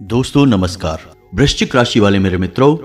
दोस्तों नमस्कार। वृश्चिक राशि वाले मेरे मित्रों,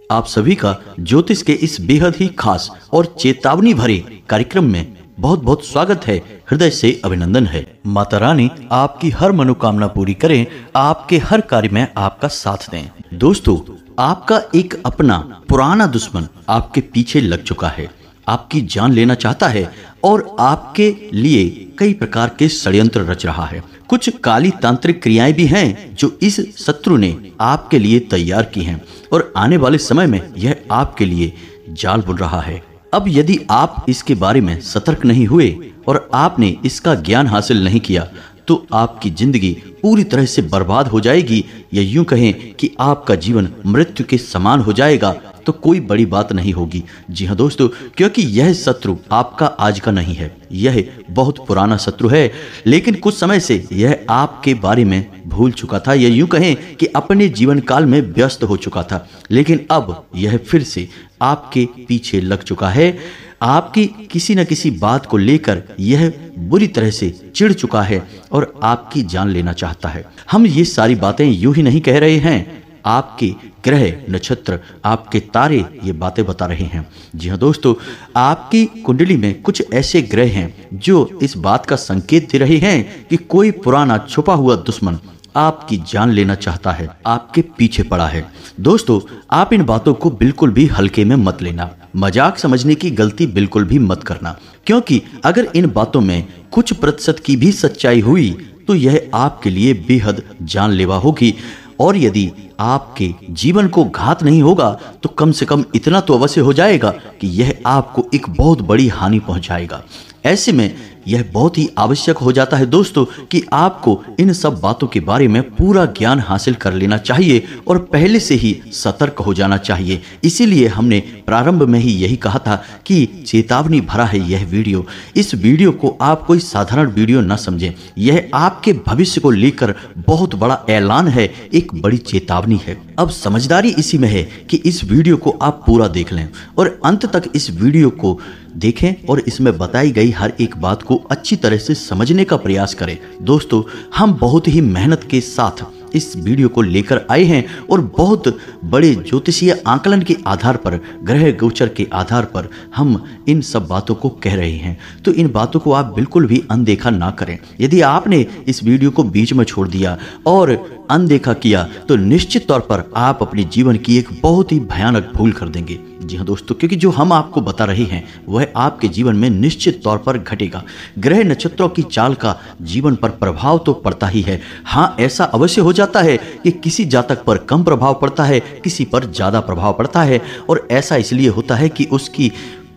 आप सभी का ज्योतिष के इस बेहद ही खास और चेतावनी भरे कार्यक्रम में बहुत बहुत स्वागत है। हृदय से अभिनंदन है। माता रानी आपकी हर मनोकामना पूरी करें, आपके हर कार्य में आपका साथ दें। दोस्तों, आपका एक अपना पुराना दुश्मन आपके पीछे लग चुका है, आपकी जान लेना चाहता है और आपके लिए कई प्रकार के षड्यंत्र रच रहा है। कुछ काली तांत्रिक क्रियाएं भी हैं जो इस शत्रु ने आपके लिए तैयार की हैं और आने वाले समय में यह आपके लिए जाल बुन रहा है। अब यदि आप इसके बारे में सतर्क नहीं हुए और आपने इसका ज्ञान हासिल नहीं किया तो आपकी जिंदगी पूरी तरह से बर्बाद हो जाएगी, या यूं कहें कि आपका जीवन मृत्यु के समान हो जाएगा तो कोई बड़ी बात नहीं होगी। जी हाँ दोस्तों, क्योंकि यह शत्रु आपका आज का नहीं है, यह बहुत पुराना शत्रु है, लेकिन कुछ समय से यह आपके बारे में भूल चुका था, या यूं कहें कि अपने जीवन काल में व्यस्त हो चुका था, लेकिन अब यह फिर से आपके पीछे लग चुका है। आपकी किसी न किसी बात को लेकर यह बुरी तरह से चिढ़ चुका है और आपकी जान लेना चाहता है। हम ये सारी बातें यूं ही नहीं कह रहे हैं, आपके ग्रह नक्षत्र, आपके तारे ये बातें बता रहे हैं। जी हाँ दोस्तों, आपकी कुंडली में कुछ ऐसे ग्रह हैं जो इस बात का संकेत दे रहे हैं कि कोई पुराना छुपा हुआ दुश्मन आपकी जान लेना चाहता है, आपके पीछे पड़ा है। दोस्तों, आप इन बातों को बिल्कुल भी हल्के में मत लेना, मजाक समझने की गलती बिल्कुल भी मत करना, क्योंकि अगर इन बातों में कुछ प्रतिशत की भी सच्चाई हुई तो यह आपके लिए बेहद जानलेवा होगी। और यदि आपके जीवन को घात नहीं होगा तो कम से कम इतना तो अवश्य हो जाएगा कि यह आपको एक बहुत बड़ी हानि पहुंचाएगा। ऐसे में यह बहुत ही आवश्यक हो जाता है दोस्तों कि आपको इन सब बातों के बारे में पूरा ज्ञान हासिल कर लेना चाहिए और पहले से ही सतर्क हो जाना चाहिए। इसीलिए हमने प्रारंभ में ही यही कहा था कि चेतावनी भरा है यह वीडियो। इस वीडियो को आप कोई साधारण वीडियो न समझें, यह आपके भविष्य को लेकर बहुत बड़ा ऐलान है, एक बड़ी चेतावनी है। अब समझदारी इसी में है कि इस वीडियो को आप पूरा देख लें और अंत तक इस वीडियो को देखें और इसमें बताई गई हर एक बात को अच्छी तरह से समझने का प्रयास करें। दोस्तों, हम बहुत ही मेहनत के साथ इस वीडियो को लेकर आए हैं और बहुत बड़े ज्योतिषीय आकलन के आधार पर, ग्रह गोचर के आधार पर हम इन सब बातों को कह रहे हैं। तो इन बातों को आप बिल्कुल भी अनदेखा ना करें। यदि आपने इस वीडियो को बीच में छोड़ दिया और अनदेखा किया तो निश्चित तौर पर आप अपने जीवन की एक बहुत ही भयानक भूल कर देंगे। जी हाँ दोस्तों, क्योंकि जो हम आपको बता रहे हैं वह आपके जीवन में निश्चित तौर पर घटेगा। ग्रह नक्षत्रों की चाल का जीवन पर प्रभाव तो पड़ता ही है। हाँ, ऐसा अवश्य हो जाता है कि किसी जातक पर कम प्रभाव पड़ता है, किसी पर ज्यादा प्रभाव पड़ता है, और ऐसा इसलिए होता है कि उसकी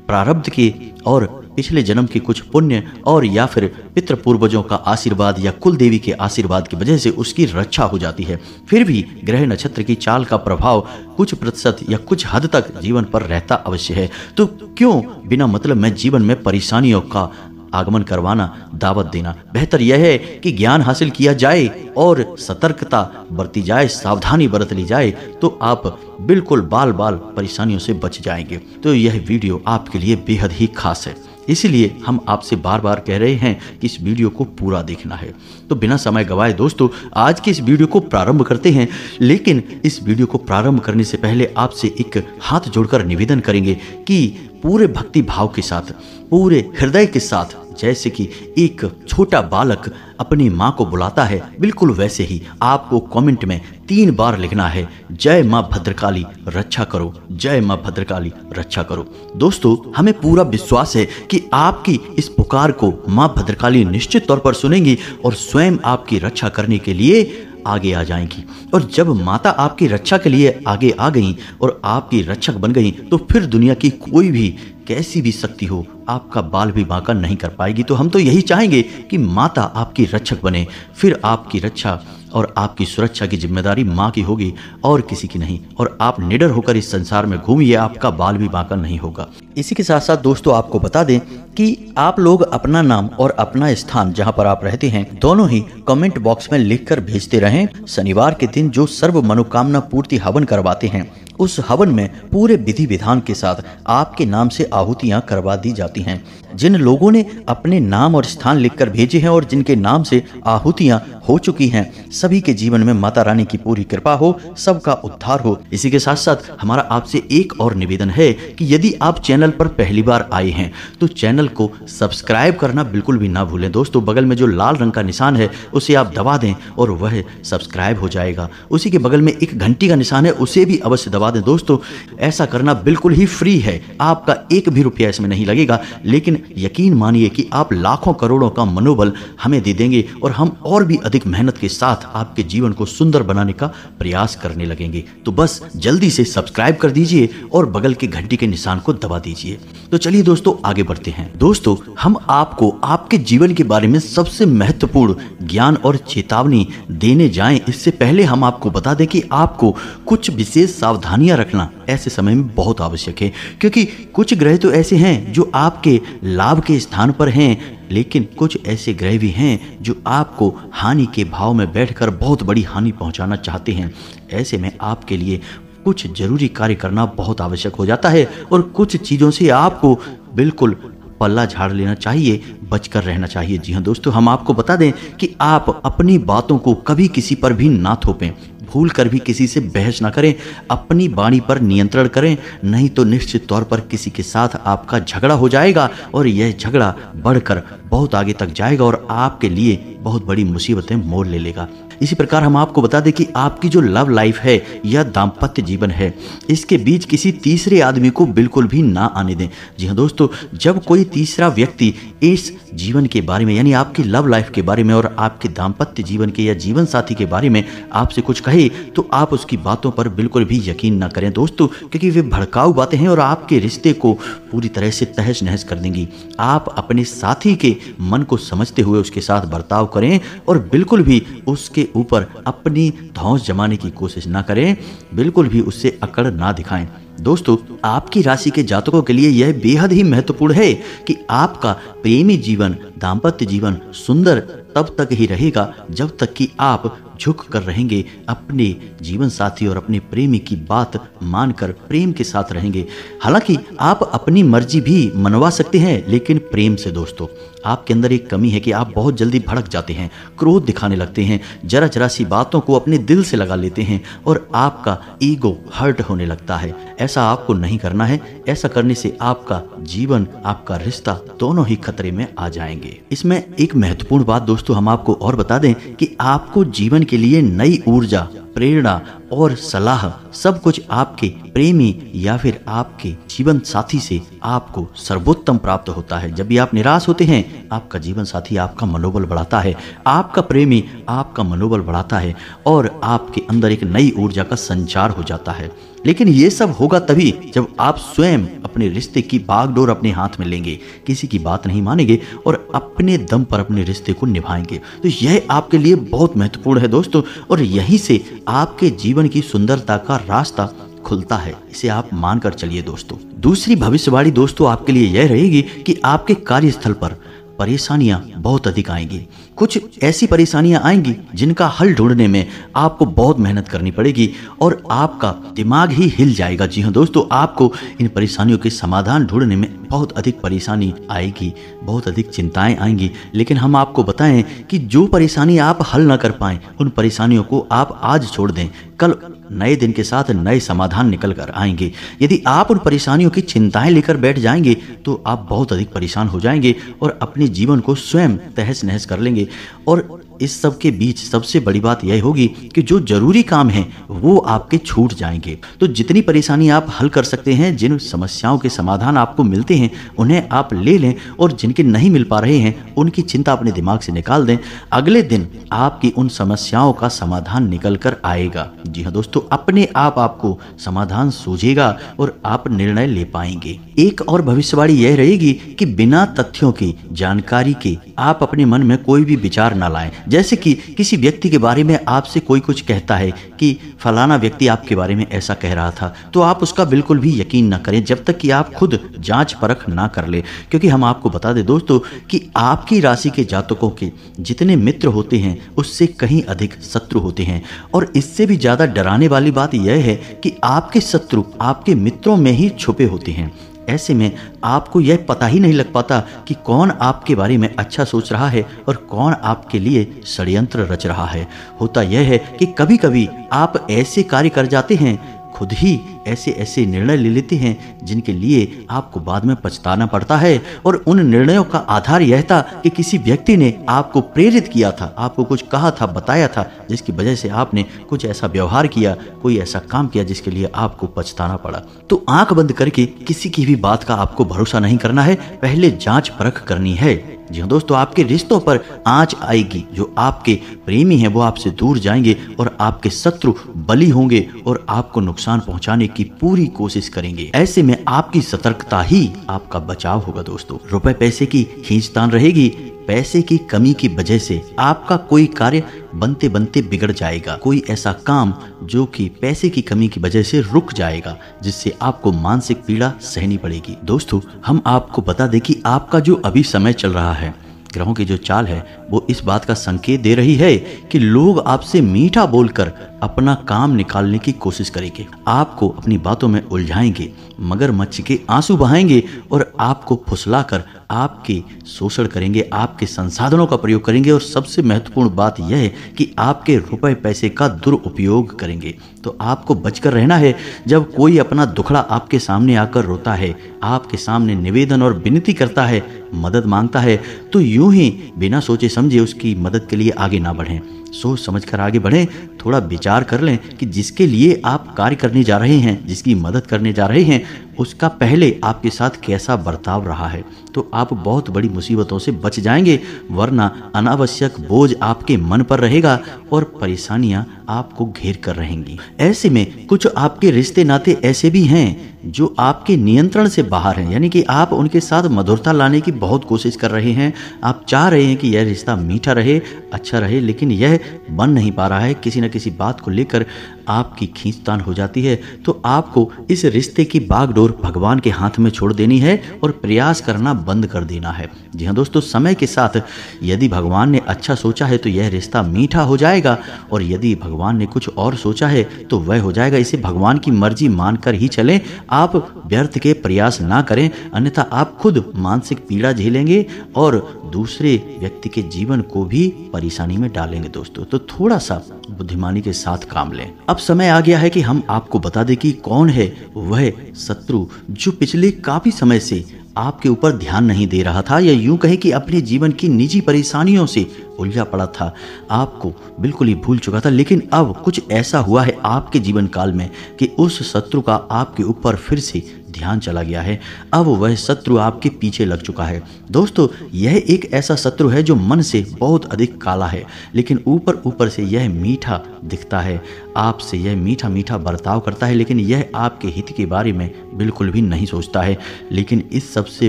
प्रारब्ध के और पिछले जन्म के कुछ पुण्य और या फिर पितृ पूर्वजों का आशीर्वाद या कुल देवी के आशीर्वाद की वजह से उसकी रक्षा हो जाती है। फिर भी ग्रह नक्षत्र की चाल का प्रभाव कुछ प्रतिशत या कुछ हद तक जीवन पर रहता अवश्य है। तो क्यों बिना मतलब में जीवन में परेशानियों का आगमन करवाना, दावत देना। बेहतर यह है कि ज्ञान हासिल किया जाए और सतर्कता बरती जाए, सावधानी बरत ली जाए, तो आप बिल्कुल बाल बाल परेशानियों से बच जाएंगे। तो यह वीडियो आपके लिए बेहद ही खास है, इसीलिए हम आपसे बार बार कह रहे हैं कि इस वीडियो को पूरा देखना है। तो बिना समय गवाए दोस्तों, आज की इस वीडियो को प्रारंभ करते हैं। लेकिन इस वीडियो को प्रारंभ करने से पहले आपसे एक हाथ जोड़कर निवेदन करेंगे कि पूरे भक्ति भाव के साथ, पूरे हृदय के साथ, जैसे कि एक छोटा बालक अपनी माँ को बुलाता है, बिल्कुल वैसे ही आपको कमेंट में 3 बार लिखना है, जय माँ भद्रकाली रक्षा करो, जय माँ भद्रकाली रक्षा करो। दोस्तों, हमें पूरा विश्वास है कि आपकी इस पुकार को माँ भद्रकाली निश्चित तौर पर सुनेंगी और स्वयं आपकी रक्षा करने के लिए आगे आ जाएंगी। और जब माता आपकी रक्षा के लिए आगे आ गई और आपकी रक्षक बन गई तो फिर दुनिया की कोई भी कैसी भी शक्ति हो आपका बाल भी बांका नहीं कर पाएगी। तो हम तो यही चाहेंगे कि माता आपकी रक्षक बने, फिर आपकी रक्षा और आपकी सुरक्षा की जिम्मेदारी माँ की होगी और किसी की नहीं, और आप निडर होकर इस संसार में घूमिए, आपका बाल भी बांका नहीं होगा। इसी के साथ साथ दोस्तों, आपको बता दें कि आप लोग अपना नाम और अपना स्थान जहां पर आप रहते हैं दोनों ही कमेंट बॉक्स में लिखकर भेजते रहें। शनिवार के दिन जो सर्व मनोकामना पूर्ति हवन करवाते हैं, उस हवन में पूरे विधि विधान के साथ आपके नाम से आहुतियां करवा दी जाती हैं। जिन लोगों ने अपने नाम और स्थान लिखकर भेजे हैं और जिनके नाम से आहुतियां हो चुकी हैं। सभी के जीवन में माता रानी की पूरी कृपा हो, सबका उद्धार हो। इसी के साथ साथ हमारा आपसे एक और निवेदन है कि यदि आप चैनल पर पहली बार आए हैं तो चैनल को सब्सक्राइब करना बिल्कुल भी ना भूलें। दोस्तों, बगल में जो लाल रंग का निशान है उसे आप दबा दें और वह सब्सक्राइब हो जाएगा। उसी के बगल में एक घंटी का निशान है, उसे भी अवश्य दबा दें। दोस्तों, ऐसा करना बिल्कुल ही फ्री है, आपका एक भी रुपया इसमें नहीं लगेगा, लेकिन यकीन मानिए कि आप लाखों करोड़ों का मनोबल हमें दे देंगे और हम और भी अधिक मेहनत के साथ आपके जीवन को सुंदर बनाने का प्रयास करने लगेंगे। तो बस जल्दी से सब्सक्राइब कर दीजिए और बगल के घंटी के निशान को दबा दीजिए। तो चलिए दोस्तों, आगे बढ़ते हैं। दोस्तों, हम आपको आपके जीवन के बारे में सबसे महत्वपूर्ण ज्ञान और चेतावनी देने जाएं, इससे पहले हम आपको बता दें कि आपको कुछ विशेष सावधानियां रखना ऐसे समय में बहुत आवश्यक है, क्योंकि कुछ ग्रह तो ऐसे हैं जो आपके लाभ के स्थान पर हैं, लेकिन कुछ ऐसे ग्रह भी हैं जो आपको हानि के भाव में बैठकर बहुत बड़ी हानि पहुंचाना चाहते हैं। ऐसे में आपके लिए कुछ जरूरी कार्य करना बहुत आवश्यक हो जाता है और कुछ चीज़ों से आपको बिल्कुल पल्ला झाड़ लेना चाहिए, बचकर रहना चाहिए। जी हाँ दोस्तों, हम आपको बता दें कि आप अपनी बातों को कभी किसी पर भी ना थोपें, भूल कर भी किसी से बहस ना करें, अपनी वाणी पर नियंत्रण करें, नहीं तो निश्चित तौर पर किसी के साथ आपका झगड़ा हो जाएगा और यह झगड़ा बढ़कर बहुत आगे तक जाएगा और आपके लिए बहुत बड़ी मुसीबतें मोल ले लेगा। इसी प्रकार हम आपको बता दें कि आपकी जो लव लाइफ है या दाम्पत्य जीवन है, इसके बीच किसी तीसरे आदमी को बिल्कुल भी ना आने दें। जी हाँ दोस्तों, जब कोई तीसरा व्यक्ति इस जीवन के बारे में, यानी आपकी लव लाइफ के बारे में और आपके दाम्पत्य जीवन के या जीवन साथी के बारे में आपसे कुछ कहे, तो आप उसकी बातों पर बिल्कुल भी यकीन ना करें दोस्तों, क्योंकि वे भड़काऊ बातें हैं और आपके रिश्ते को पूरी तरह से तहस नहस कर देंगी। आप अपने साथी के मन को समझते हुए उसके साथ बर्ताव करें और बिल्कुल भी उसके ऊपर अपनी धौंस जमाने की कोशिश ना करें, बिल्कुल भी उससे अकड़ ना दिखाएं। दोस्तों, आपकी राशि के जातकों के लिए यह बेहद ही महत्वपूर्ण है कि आपका प्रेमी जीवन, दाम्पत्य जीवन सुंदर तब तक ही रहेगा जब तक कि आप झुक कर रहेंगे, अपने जीवन साथी और अपने प्रेमी की बात मानकर प्रेम के साथ रहेंगे। हालांकि आप अपनी मर्जी भी मनवा सकते हैं, लेकिन प्रेम से। दोस्तों, आपके अंदर एक कमी है कि आप बहुत जल्दी भड़क जाते हैं, क्रोध दिखाने लगते हैं, जरा जरा सी बातों को अपने दिल से लगा लेते हैं और आपका ईगो हर्ट होने लगता है। ऐसा आपको नहीं करना है। ऐसा करने से आपका जीवन, आपका रिश्ता दोनों ही खतरे में आ जाएंगे। इसमें एक महत्वपूर्ण बात दोस्तों हम आपको और बता दें कि आपको जीवन के लिए नई ऊर्जा, प्रेरणा और सलाह सब कुछ आपके प्रेमी या फिर आपके जीवन साथी से आपको सर्वोत्तम प्राप्त होता है। जब भी आप निराश होते हैं, आपका जीवन साथी आपका मनोबल बढ़ाता है, आपका प्रेमी आपका मनोबल बढ़ाता है और आपके अंदर एक नई ऊर्जा का संचार हो जाता है। लेकिन ये सब होगा तभी जब आप स्वयं अपने रिश्ते की बागडोर अपने हाथ में लेंगे, किसी की बात नहीं मानेंगे और अपने दम पर अपने रिश्ते को निभाएंगे। तो यह आपके लिए बहुत महत्वपूर्ण है दोस्तों, और यहीं से आपके जीवन की सुंदरता का रास्ता खुलता है। इसे आप मानकर चलिए दोस्तों। दूसरी भविष्यवाणी दोस्तों आपके लिए यह रहेगी कि आपके कार्यस्थल पर परेशानियां बहुत अधिक आएंगी। कुछ ऐसी परेशानियां आएंगी जिनका हल ढूंढने में आपको बहुत मेहनत करनी पड़ेगी और आपका दिमाग ही हिल जाएगा। जी हाँ दोस्तों, आपको इन परेशानियों के समाधान ढूंढने में बहुत अधिक परेशानी आएगी, बहुत अधिक चिंताएं आएंगी। लेकिन हम आपको बताएं कि जो परेशानी आप हल न कर पाएं, उन परेशानियों को आप आज छोड़ दें, कल नए दिन के साथ नए समाधान निकल कर आएंगे। यदि आप उन परेशानियों की चिंताएं लेकर बैठ जाएंगे तो आप बहुत अधिक परेशान हो जाएंगे और अपने जीवन को स्वयं तहस नहस कर लेंगे। और इस सब के बीच सबसे बड़ी बात यह होगी कि जो जरूरी काम है वो आपके छूट जाएंगे। तो जितनी परेशानी आप हल कर सकते हैं, जिन समस्याओं के समाधान आपको मिलते हैं, उन्हें आप ले लें और जिनके नहीं मिल पा रहे हैं उनकी चिंता अपने दिमाग से निकाल दें। अगले दिन आपकी उन समस्याओं का समाधान निकल कर आएगा। जी हाँ दोस्तों, अपने आप आपको समाधान सूझेगा और आप निर्णय ले पाएंगे। एक और भविष्यवाणी यह रहेगी कि बिना तथ्यों की जानकारी के आप अपने मन में कोई भी विचार न लाएं। जैसे कि किसी व्यक्ति के बारे में आपसे कोई कुछ कहता है कि फलाना व्यक्ति आपके बारे में ऐसा कह रहा था, तो आप उसका बिल्कुल भी यकीन न करें जब तक कि आप खुद जांच परख ना कर ले। क्योंकि हम आपको बता दें दोस्तों कि आपकी राशि के जातकों के जितने मित्र होते हैं उससे कहीं अधिक शत्रु होते हैं। और इससे भी ज्यादा डराने वाली बात यह है कि आपके शत्रु आपके मित्रों में ही छुपे होते हैं। ऐसे में आपको यह पता ही नहीं लग पाता कि कौन आपके बारे में अच्छा सोच रहा है और कौन आपके लिए षड्यंत्र रच रहा है। होता यह है कि कभी कभी आप ऐसे कार्य कर जाते हैं, खुद ही ऐसे ऐसे निर्णय ले लेते हैं जिनके लिए आपको बाद में पछताना पड़ता है। और उन निर्णयों का आधार यह था कि किसी व्यक्ति ने आपको प्रेरित किया था, आपको कुछ कहा था, बताया था, जिसकी वजह से आपने कुछ ऐसा व्यवहार किया, कोई ऐसा काम किया जिसके लिए आपको पछताना पड़ा। तो आंख बंद करके किसी की भी बात का आपको भरोसा नहीं करना है, पहले जांच परख करनी है। जी हाँ दोस्तों, आपके रिश्तों पर आंच आएगी। जो आपके प्रेमी हैं वो आपसे दूर जाएंगे और आपके शत्रु बली होंगे और आपको नुकसान पहुंचाने की पूरी कोशिश करेंगे। ऐसे में आपकी सतर्कता ही आपका बचाव होगा दोस्तों। रुपए पैसे की खींचतान रहेगी। पैसे की कमी की वजह से आपका कोई कार्य बनते बनते बिगड़ जाएगा, कोई ऐसा काम जो कि पैसे की कमी की वजह से रुक जाएगा, जिससे आपको मानसिक पीड़ा सहनी पड़ेगी। दोस्तों, हम आपको बता दें कि आपका जो अभी समय चल रहा है, ग्रहों की जो चाल है वो इस बात का संकेत दे रही है कि लोग आपसे मीठा बोलकर अपना काम निकालने की कोशिश करेंगे, आपको अपनी बातों में उलझाएंगे, मगरमच्छ के आंसू बहाएंगे और आपको फुसलाकर आपके शोषण करेंगे, आपके संसाधनों का प्रयोग करेंगे और सबसे महत्वपूर्ण बात यह है कि आपके रुपए पैसे का दुरुपयोग करेंगे। तो आपको बचकर रहना है। जब कोई अपना दुखड़ा आपके सामने आकर रोता है, आपके सामने निवेदन और विनती करता है, मदद मांगता है, तो यूं ही बिना सोचे समझे उसकी मदद के लिए आगे ना बढ़ें। सोच समझकर आगे बढ़ें। थोड़ा विचार कर लें कि जिसके लिए आप कार्य करने जा रहे हैं, जिसकी मदद करने जा रहे हैं, उसका पहले आपके साथ कैसा बर्ताव रहा है, तो आप बहुत बड़ी मुसीबतों से बच जाएंगे। वरना अनावश्यक बोझ आपके मन पर रहेगा और परेशानियां आपको घेर कर रहेंगी। ऐसे में कुछ आपके रिश्ते नाते ऐसे भी हैं जो आपके नियंत्रण से बाहर हैं, यानी कि आप उनके साथ मधुरता लाने की बहुत कोशिश कर रहे हैं। आप चाह रहे हैं कि यह रिश्ता मीठा रहे, अच्छा रहे, लेकिन यह बन नहीं पा रहा है। किसी न किसी बात को लेकर आपकी खींचतान हो जाती है। तो आपको इस रिश्ते की बागडोर भगवान के हाथ में छोड़ देनी है और प्रयास करना बंद कर देना है। जी हाँ दोस्तों, समय के साथ यदि भगवान ने अच्छा सोचा है तो यह रिश्ता मीठा हो जाएगा, और यदि भगवान ने कुछ और सोचा है तो वह हो जाएगा। इसे भगवान की मर्जी मानकर ही चलें। आप व्यर्थ के प्रयास ना करें, अन्यथा आप खुद मानसिक पीड़ा झेलेंगे और दूसरे व्यक्ति के जीवन को भी परेशानी में डालेंगे दोस्तों। तो थोड़ा सा बुद्धिमानी के साथ काम लें। अब समय आ गया है कि हम आपको बता दें कि कौन है वह शत्रु जो पिछले काफी समय से आपके ऊपर ध्यान नहीं दे रहा था, या यूं कहें कि अपने जीवन की निजी परेशानियों से उलझा पड़ा था, आपको बिल्कुल ही भूल चुका था। लेकिन अब कुछ ऐसा हुआ है आपके जीवन काल में कि उस शत्रु का आपके ऊपर फिर से ध्यान चला गया है। अब वह शत्रु आपके पीछे लग चुका है। दोस्तों, यह एक ऐसा शत्रु है जो मन से बहुत अधिक काला है, लेकिन ऊपर ऊपर से यह मीठा दिखता है। आपसे यह मीठा मीठा बर्ताव करता है, लेकिन यह आपके हित के बारे में बिल्कुल भी नहीं सोचता है। लेकिन इस सबसे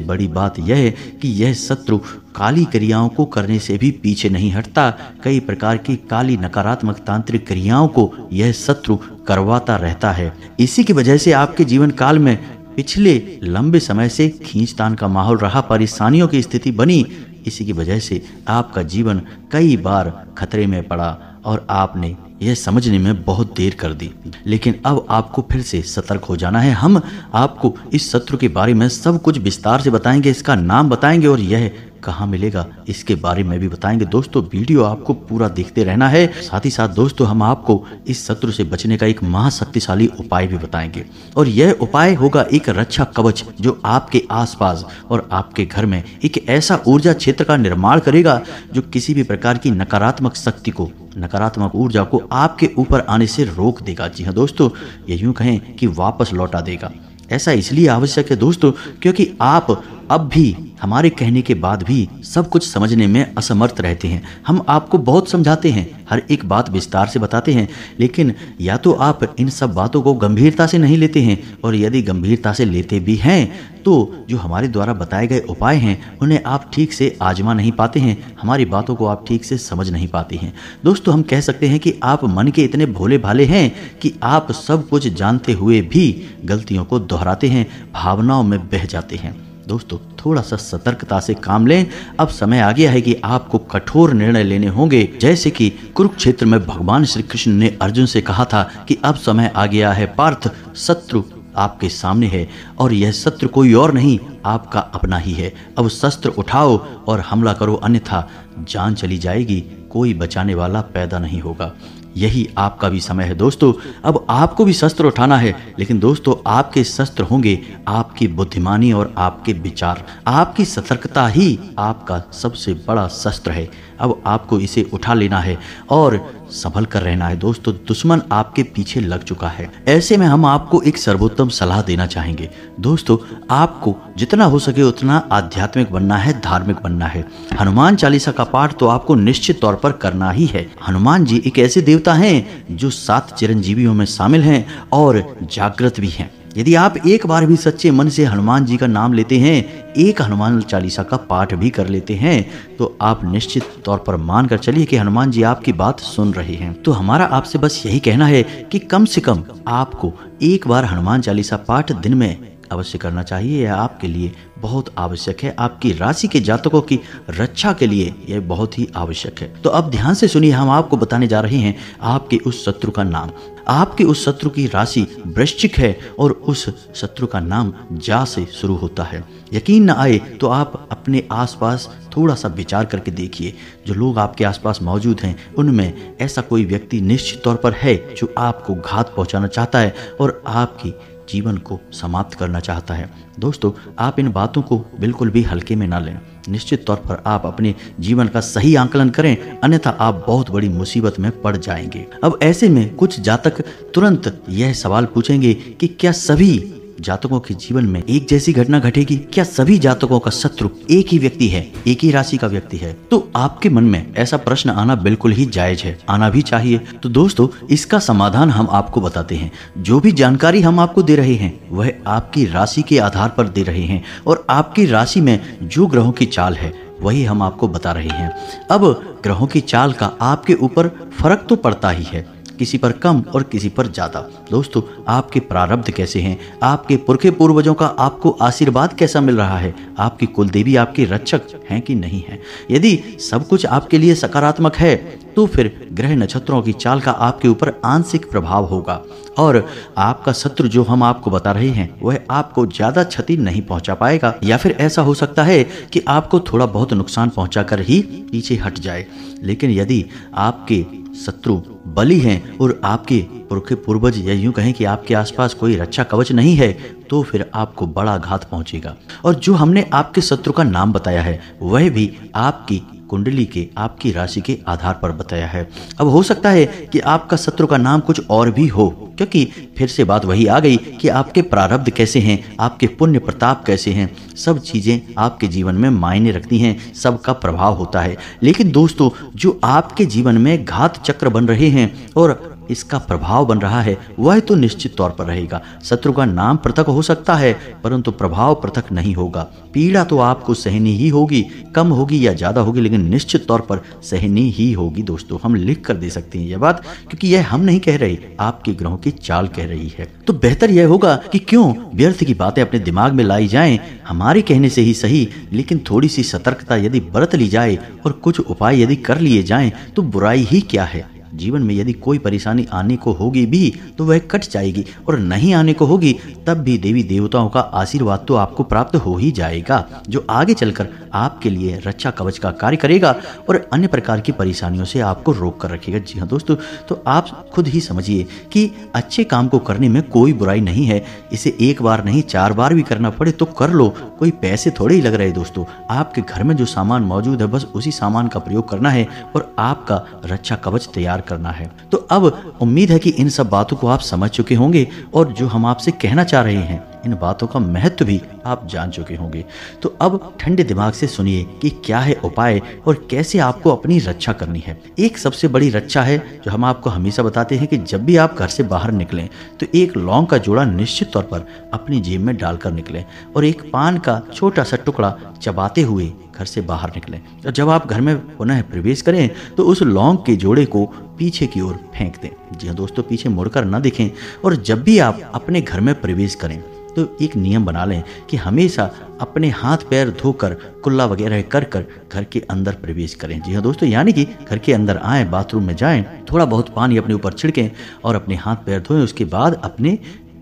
बड़ी बात यह है कि यह शत्रु काली क्रियाओं को करने से भी पीछे नहीं हटता। कई प्रकार की काली नकारात्मक तांत्रिक क्रियाओं को यह शत्रु करवाता रहता है। इसी की वजह से आपके जीवन काल में पिछले लंबे समय से खींचतान का माहौल रहा, परेशानियों की स्थिति बनी। इसी की वजह से आपका जीवन कई बार खतरे में पड़ा और आपने यह समझने में बहुत देर कर दी। लेकिन अब आपको फिर से सतर्क हो जाना है। हम आपको इस शत्रु के बारे में सब कुछ विस्तार से बताएंगे, इसका नाम बताएंगे और यह कहाँ मिलेगा इसके बारे में भी बताएंगे। दोस्तों, वीडियो आपको पूरा देखते रहना है। साथ ही साथ दोस्तों, हम आपको इस शत्रु से बचने का एक महाशक्तिशाली उपाय भी बताएंगे, और यह उपाय होगा एक रक्षा कवच जो आपके आसपास और आपके घर में एक ऐसा ऊर्जा क्षेत्र का निर्माण करेगा जो किसी भी प्रकार की नकारात्मक शक्ति को, नकारात्मक ऊर्जा को आपके ऊपर आने से रोक देगा। जी हाँ दोस्तों, ये यूं कहें कि वापस लौटा देगा। ऐसा इसलिए आवश्यक है दोस्तों क्योंकि आप अब भी हमारे कहने के बाद भी सब कुछ समझने में असमर्थ रहते हैं। हम आपको बहुत समझाते हैं, हर एक बात विस्तार से बताते हैं, लेकिन या तो आप इन सब बातों को गंभीरता से नहीं लेते हैं, और यदि गंभीरता से लेते भी हैं तो जो हमारे द्वारा बताए गए उपाय हैं उन्हें आप ठीक से आजमा नहीं पाते हैं, हमारी बातों को आप ठीक से समझ नहीं पाते हैं। दोस्तों, हम कह सकते हैं कि आप मन के इतने भोले भाले हैं कि आप सब कुछ जानते हुए भी गलतियों को दोहराते हैं, भावनाओं में बह जाते हैं। दोस्तों, थोड़ा सा सतर्कता से काम लें। अब समय आ गया है कि आपको कठोर निर्णय लेने होंगे, जैसे कि कुरुक्षेत्र में भगवान श्री कृष्ण ने अर्जुन से कहा था कि अब समय आ गया है पार्थ, शत्रु आपके सामने है और यह शत्रु कोई और नहीं आपका अपना ही है। अब शस्त्र उठाओ और हमला करो, अन्यथा जान चली जाएगी, कोई बचाने वाला पैदा नहीं होगा। यही आपका भी समय है दोस्तों। अब आपको भी शस्त्र उठाना है, लेकिन दोस्तों आपके शस्त्र होंगे आपकी बुद्धिमानी और आपके विचार। आपकी सतर्कता ही आपका सबसे बड़ा शस्त्र है। अब आपको इसे उठा लेना है और संभल कर रहना है दोस्तों। दुश्मन आपके पीछे लग चुका है। ऐसे में हम आपको एक सर्वोत्तम सलाह देना चाहेंगे दोस्तों। आपको जितना हो सके उतना आध्यात्मिक बनना है, धार्मिक बनना है। हनुमान चालीसा का पाठ तो आपको निश्चित तौर पर करना ही है। हनुमान जी एक ऐसे देवता हैं जो 7 चिरंजीवियों में शामिल हैं और जागृत भी हैं। यदि आप एक बार भी सच्चे मन से हनुमान जी का नाम लेते हैं, एक हनुमान चालीसा का पाठ भी कर लेते हैं, तो आप निश्चित तौर पर मान कर चलिए कि हनुमान जी आपकी बात सुन रहे हैं। तो हमारा आपसे बस यही कहना है कि कम से कम आपको एक बार हनुमान चालीसा पाठ दिन में अवश्य करना चाहिए। यह आपके लिए बहुत आवश्यक है। आपकी राशि के जातकों की रक्षा के लिए यह बहुत ही आवश्यक है। तो अब ध्यान से सुनिए, हम आपको बताने जा रहे हैं आपके उस शत्रु का नाम। आपके उस शत्रु की राशि वृश्चिक है और उस शत्रु का नाम जा से शुरू होता है। यकीन न आए तो आप अपने आसपास थोड़ा सा विचार करके देखिए। जो लोग आपके आसपास मौजूद हैं उनमें ऐसा कोई व्यक्ति निश्चित तौर पर है जो आपको घात पहुंचाना चाहता है और आपकी जीवन को समाप्त करना चाहता है। दोस्तों आप इन बातों को बिल्कुल भी हल्के में ना लें। निश्चित तौर पर आप अपने जीवन का सही आकलन करें, अन्यथा आप बहुत बड़ी मुसीबत में पड़ जाएंगे। अब ऐसे में कुछ जातक तुरंत यह सवाल पूछेंगे कि क्या सभी जातकों के जीवन में एक जैसी घटना घटेगी? क्या सभी जातकों का शत्रु एक ही व्यक्ति है, एक ही राशि का व्यक्ति है? तो आपके मन में ऐसा प्रश्न आना बिल्कुल ही जायज है, आना भी चाहिए। तो दोस्तों इसका समाधान हम आपको बताते हैं। जो भी जानकारी हम आपको दे रहे हैं वह आपकी राशि के आधार पर दे रहे हैं और आपकी राशि में जो ग्रहों की चाल है वही हम आपको बता रहे हैं। अब ग्रहों की चाल का आपके ऊपर फर्क तो पड़ता ही है, किसी पर कम और किसी पर ज्यादा। दोस्तों आपके प्रारब्ध कैसे हैं, आपके पुरखे पूर्वजों का आपको आशीर्वाद कैसा मिल रहा है, आपकी कुलदेवी आपके रक्षक हैं कि नहीं है। यदि सब कुछ आपके लिए सकारात्मक है तो फिर ग्रह नक्षत्रों की चाल का आपके ऊपर आंशिक प्रभाव होगा और आपका शत्रु जो हम आपको बता रहे हैं वह आपको ज्यादा क्षति नहीं पहुंचा पाएगा, या फिर ऐसा हो सकता है कि आपको थोड़ा बहुत नुकसान पहुंचाकर ही पीछे हट जाए। लेकिन यदि आपके शत्रु बली हैं और आपके पुरखे पूर्वज या यूं कहें कि आपके आसपास कोई रक्षा कवच नहीं है, तो फिर आपको बड़ा घात पहुंचेगा। और जो हमने आपके शत्रु का नाम बताया है वह भी आपकी कुंडली के, आपकी राशि के आधार पर बताया है। अब हो सकता है कि आपका शत्रु का नाम कुछ और भी हो, क्योंकि फिर से बात वही आ गई कि आपके प्रारब्ध कैसे हैं, आपके पुण्य प्रताप कैसे हैं, सब चीजें आपके जीवन में मायने रखती हैं, सबका प्रभाव होता है। लेकिन दोस्तों जो आपके जीवन में घात चक्र बन रहे हैं और इसका प्रभाव बन रहा है वह तो निश्चित तौर पर रहेगा। शत्रु का नाम पृथक हो सकता है परंतु प्रभाव पृथक नहीं होगा। पीड़ा तो आपको सहनी ही होगी, कम होगी या ज्यादा होगी, लेकिन निश्चित तौर पर सहनी ही होगी। दोस्तों हम लिख कर दे सकते हैं यह बात, क्योंकि यह हम नहीं कह रहे, आपके ग्रहों की चाल कह रही है। तो बेहतर यह होगा कि क्यों व्यर्थ की बातें अपने दिमाग में लाई जाएं, हमारे कहने से ही सही, लेकिन थोड़ी सी सतर्कता यदि बरत ली जाए और कुछ उपाय यदि कर लिए जाएं तो बुराई ही क्या है। जीवन में यदि कोई परेशानी आने को होगी भी तो वह कट जाएगी, और नहीं आने को होगी तब भी देवी देवताओं का आशीर्वाद तो आपको प्राप्त हो ही जाएगा, जो आगे चलकर आपके लिए रक्षा कवच का कार्य करेगा और अन्य प्रकार की परेशानियों से आपको रोक कर रखेगा। जी हाँ दोस्तों, तो आप खुद ही समझिए कि अच्छे काम को करने में कोई बुराई नहीं है। इसे एक बार नहीं 4 बार भी करना पड़े तो कर लो, कोई पैसे थोड़े ही लग रहे दोस्तों। आपके घर में जो सामान मौजूद है बस उसी सामान का प्रयोग करना है और आपका रक्षा कवच तैयार करना है। तो अब उम्मीद है कि इन सब बातों को आप समझ चुके होंगे और जो हम आपसे कहना चाह रहे हैं इन बातों का महत्व भी आप जान चुके होंगे। तो अब ठंडे दिमाग से सुनिए कि क्या है उपाय और कैसे आपको अपनी रक्षा करनी है। एक सबसे बड़ी रक्षा है जो हम आपको हमेशा बताते हैं कि जब भी आप घर से बाहर निकलें तो एक लौंग का जोड़ा निश्चित तौर पर अपनी जेब में डालकर निकलें और एक पान का छोटा सा टुकड़ा चबाते हुए घर से बाहर निकलें। और जब आप घर में पुनः प्रवेश करें तो उस लौंग के जोड़े को पीछे की ओर फेंक दें। जी हाँ दोस्तों, पीछे मुड़कर न दिखें। और जब भी आप अपने घर में प्रवेश करें तो एक नियम बना लें कि हमेशा अपने हाथ पैर धोकर कुल्ला वगैरह कर कर घर के अंदर प्रवेश करें। जी हाँ दोस्तों, यानी कि घर के अंदर आएँ, बाथरूम में जाएं, थोड़ा बहुत पानी अपने ऊपर छिड़कें और अपने हाथ पैर धोएं। उसके बाद अपने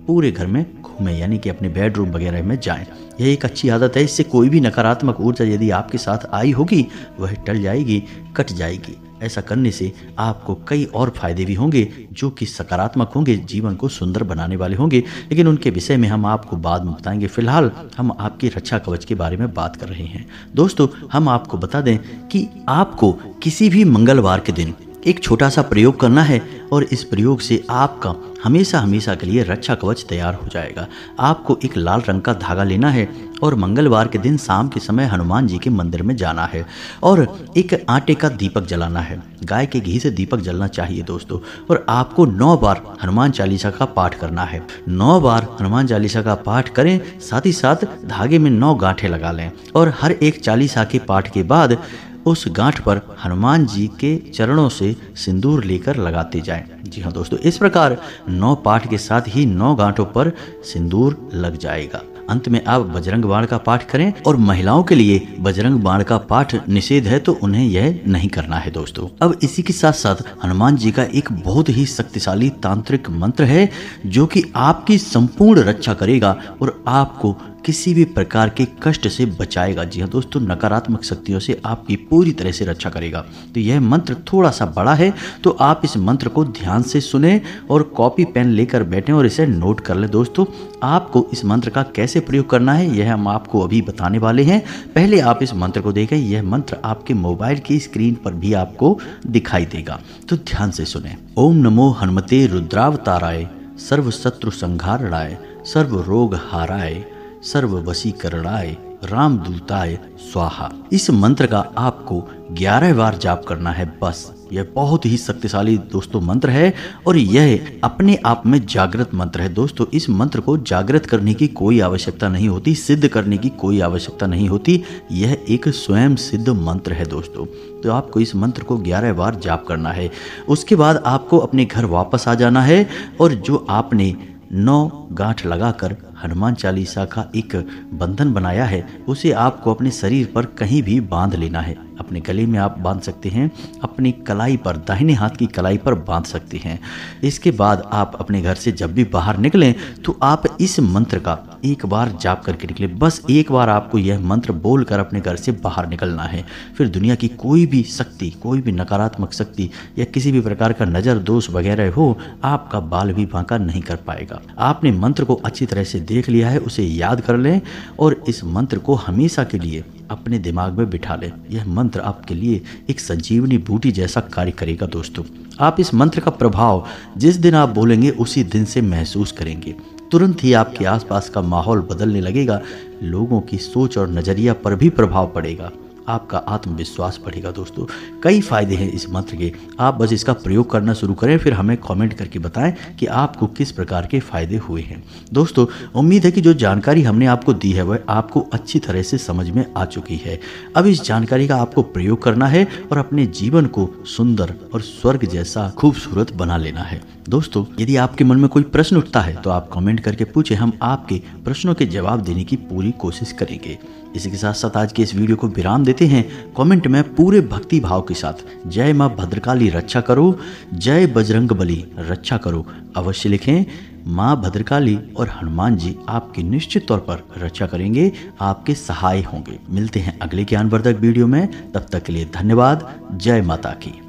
पूरे घर में घूमें, यानी कि अपने बेडरूम वगैरह में जाएं। यह एक अच्छी आदत है, इससे कोई भी नकारात्मक ऊर्जा यदि आपके साथ आई होगी वह टल जाएगी, कट जाएगी। ऐसा करने से आपको कई और फायदे भी होंगे जो कि सकारात्मक होंगे, जीवन को सुंदर बनाने वाले होंगे, लेकिन उनके विषय में हम आपको बाद में बताएंगे। फिलहाल हम आपकी रक्षा कवच के बारे में बात कर रहे हैं। दोस्तों, हम आपको बता दें कि आपको किसी भी मंगलवार के दिन एक छोटा सा प्रयोग करना है और इस प्रयोग से आपका हमेशा हमेशा के लिए रक्षा कवच तैयार हो जाएगा। आपको एक लाल रंग का धागा लेना है और मंगलवार के दिन शाम के समय हनुमान जी के मंदिर में जाना है और एक आटे का दीपक जलाना है। गाय के घी से दीपक जलना चाहिए दोस्तों। और आपको 9 बार हनुमान चालीसा का पाठ करना है। 9 बार हनुमान चालीसा का पाठ करें, साथ ही साथ धागे में 9 गांठें लगा लें और हर एक चालीसा के पाठ के बाद उस गांठ पर हनुमान जी के चरणों से सिंदूर लेकर लगाते जाएं। जी हाँ दोस्तों, इस प्रकार 9 पाठ के साथ ही 9 गांठों पर सिंदूर लग जाएगा। अंत में आप बजरंग बाण का पाठ करें और महिलाओं के लिए बजरंग बाण का पाठ निषेध है तो उन्हें यह नहीं करना है दोस्तों। अब इसी के साथ साथ हनुमान जी का एक बहुत ही शक्तिशाली तांत्रिक मंत्र है जो कि आपकी संपूर्ण रक्षा करेगा और आपको किसी भी प्रकार के कष्ट से बचाएगा। जी हाँ दोस्तों, नकारात्मक शक्तियों से आपकी पूरी तरह से रक्षा करेगा। तो यह मंत्र थोड़ा सा बड़ा है, तो आप इस मंत्र को ध्यान से सुने और कॉपी पेन लेकर बैठें और इसे नोट कर लें। दोस्तों, आपको इस मंत्र का कैसे प्रयोग करना है यह हम आपको अभी बताने वाले हैं। पहले आप इस मंत्र को देखें। यह मंत्र आपके मोबाइल की स्क्रीन पर भी आपको दिखाई देगा, तो ध्यान से सुने। ओम नमो हनुमते रुद्रावताराय, सर्व शत्रु संहारणाय, सर्व रोग हाराय, सर्व वशीकरणाय, रामदूताय स्वाहा। इस मंत्र का आपको 11 बार जाप करना है बस। यह बहुत ही शक्तिशाली दोस्तों मंत्र है और यह अपने आप में जागृत मंत्र है। दोस्तों, इस मंत्र को जागृत करने की कोई आवश्यकता नहीं होती, सिद्ध करने की कोई आवश्यकता नहीं होती। यह एक स्वयं सिद्ध मंत्र है दोस्तों। तो आपको इस मंत्र को 11 बार जाप करना है। उसके बाद आपको अपने घर वापस आ जाना है और जो आपने 9 गांठ लगाकर हनुमान चालीसा का एक बंधन बनाया है उसे आपको अपने शरीर पर कहीं भी बांध लेना है। अपने गले में आप बांध सकते हैं, अपनी कलाई पर, दाहिने हाथ की कलाई पर बांध सकते हैं। इसके बाद आप अपने घर से जब भी बाहर निकलें तो आप इस मंत्र का एक बार जाप करके निकलें। बस एक बार आपको यह मंत्र बोलकर अपने घर से बाहर निकलना है। फिर दुनिया की कोई भी शक्ति, कोई भी नकारात्मक शक्ति या किसी भी प्रकार का नज़र दोष वगैरह हो, आपका बाल भी बांका नहीं कर पाएगा। आपने मंत्र को अच्छी तरह से देख लिया है, उसे याद कर लें और इस मंत्र को हमेशा के लिए अपने दिमाग में बिठा लें। यह मंत्र आपके लिए एक संजीवनी बूटी जैसा कार्य करेगा दोस्तों। आप इस मंत्र का प्रभाव जिस दिन आप बोलेंगे उसी दिन से महसूस करेंगे। तुरंत ही आपके आसपास का माहौल बदलने लगेगा, लोगों की सोच और नज़रिया पर भी प्रभाव पड़ेगा, आपका आत्मविश्वास बढ़ेगा। दोस्तों, कई फायदे हैं इस मंत्र के। आप बस इसका प्रयोग करना शुरू करें, फिर हमें कमेंट करके बताएं कि आपको किस प्रकार के फायदे हुए हैं। दोस्तों, उम्मीद है कि जो जानकारी हमने आपको दी है वह आपको अच्छी तरह से समझ में आ चुकी है। अब इस जानकारी का आपको प्रयोग करना है और अपने जीवन को सुंदर और स्वर्ग जैसा खूबसूरत बना लेना है। दोस्तों, यदि आपके मन में कोई प्रश्न उठता है तो आप कमेंट करके पूछें, हम आपके प्रश्नों के जवाब देने की पूरी कोशिश करेंगे। इसी के साथ साथ आज के इस वीडियो को विराम देते हैं। कमेंट में पूरे भक्ति भाव के साथ जय मां भद्रकाली रक्षा करो, जय बजरंग बली रक्षा करो अवश्य लिखें। मां भद्रकाली और हनुमान जी आपकी निश्चित तौर पर रक्षा करेंगे, आपके सहाय होंगे। मिलते हैं अगले ज्ञानवर्धक वीडियो में, तब तक के लिए धन्यवाद। जय माता की।